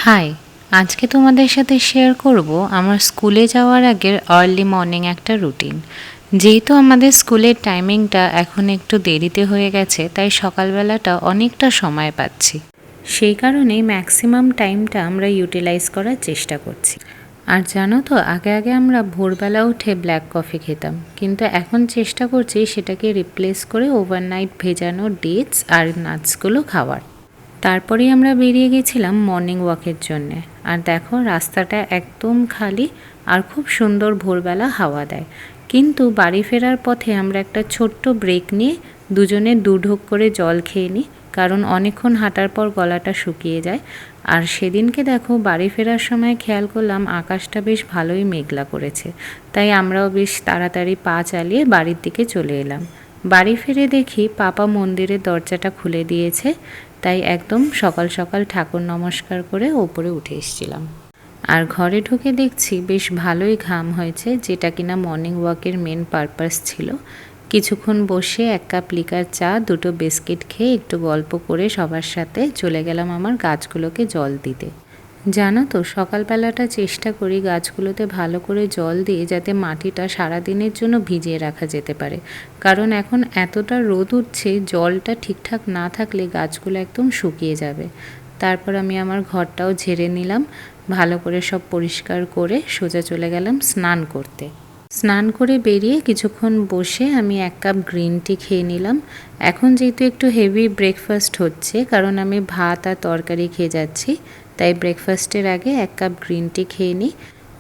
High, আজকে তোমাদের সাথে শেয়ার করব আমার স্কুলে যাওয়ার আগের আর্লি মর্নিং একটা রুটিন। যেহেতু আমাদের স্কুলের টাইমিংটা এখন একটু দেরিতে হয়ে গেছে, তাই সকালবেলাটা অনেকটা সময় পাচ্ছি। সেই কারণেই ম্যাক্সিমাম টাইমটা আমরা ইউটিলাইজ করার চেষ্টা করছি। আর জানো তো, আগে আগে আমরা ভোরবেলা উঠে ব্ল্যাক কফি খেতাম, কিন্তু এখন চেষ্টা করছি সেটাকে রিপ্লেস করে ওভারনাইট ভেজানো ডেটস আর নাটসগুলো খাওয়ার। তারপরেই আমরা বেরিয়ে গেছিলাম মর্নিং ওয়াকের জন্যে। আর দেখো, রাস্তাটা একদম খালি আর খুব সুন্দর ভোরবেলা হাওয়া দেয়। কিন্তু বাড়ি ফেরার পথে আমরা একটা ছোট্ট ব্রেক নিয়ে দুজনে ঢোক করে জল খেয়ে নিই, কারণ অনেকক্ষণ হাঁটার পর গলাটা শুকিয়ে যায়। আর সেদিনকে দেখো, বাড়ি ফেরার সময় খেয়াল করলাম আকাশটা বেশ ভালোই মেঘলা করেছে, তাই আমরাও বেশ তাড়াতাড়ি পা চালিয়ে বাড়ির দিকে চলে এলাম। বাড়ি ফিরে দেখি পাপা মন্দিরের দরজাটা খুলে দিয়েছে, তাই একদম সকাল সকাল ঠাকুর নমস্কার করে ওপরে উঠে এসেছিলাম। আর ঘরে ঢুকে দেখছি বেশ ভালোই ঘাম হয়েছে, যেটা কিনা মর্নিং ওয়াকের মেন পারপাস ছিল। কিছুক্ষণ বসে 1 কাপ লিকার চা, 2টো বিস্কিট খেয়ে একটু গল্প করে সবার সাথে চলে গেলাম আমার গাছগুলোকে জল দিতে। জানো তো, সকালবেলাটা চেষ্টা করি গাছগুলোতে ভালো করে জল দিয়ে যাতে মাটিটা সারাদিনের জন্য ভিজিয়ে রাখা যেতে পারে, কারণ এখন এতটা রোদ উঠছে, জলটা ঠিকঠাক না থাকলে গাছগুলো একদম শুকিয়ে যাবে। তারপর আমি আমার ঘরটাও ঝেড়ে নিলাম, ভালো করে সব পরিষ্কার করে সোজা চলে গেলাম স্নান করতে। স্নান করে বেরিয়ে কিছুক্ষণ বসে আমি 1 কাপ গ্রিন টি খেয়ে নিলাম। এখন যেহেতু একটু হেভি ব্রেকফাস্ট হচ্ছে, কারণ আমি ভাত আর তরকারি খেয়ে যাচ্ছি, তাই ব্রেকফাস্টের আগে 1 কাপ গ্রিন টি খেয়ে নিই।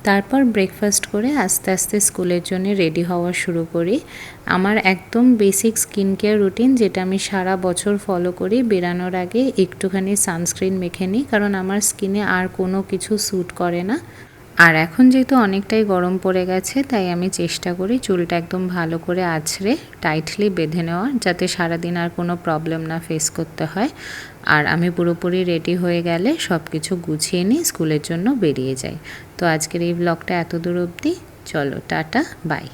তারপর ব্রেকফাস্ট করে আস্তে আস্তে স্কুলের জন্য রেডি হওয়া শুরু করি। আমার একদম বেসিক স্কিন কেয়ার রুটিন, যেটা আমি সারা বছর ফলো করি। বেরানোর আগে একটুখানি সানস্ক্রিন মেখে নিই, কারণ আমার স্কিনে আর কোনো কিছু স্যুট করে না। আর এখন যেহেতু অনেকটাই গরম পড়ে গেছে, তাই আমি চেষ্টা করি চুলটা একদম ভালো করে আঁচড়ে টাইটলি বেঁধে নেওয়ার, যাতে সারাদিন আর কোনো প্রবলেম না ফেস করতে হয়। আর আমি পুরোপুরি রেডি হয়ে গেলে সব কিছু গুছিয়ে নিই, স্কুলের জন্য বেরিয়ে যাই। তো আজকের এই ব্লগটা এত দূর অবধি। চলো, টাটা, বাই।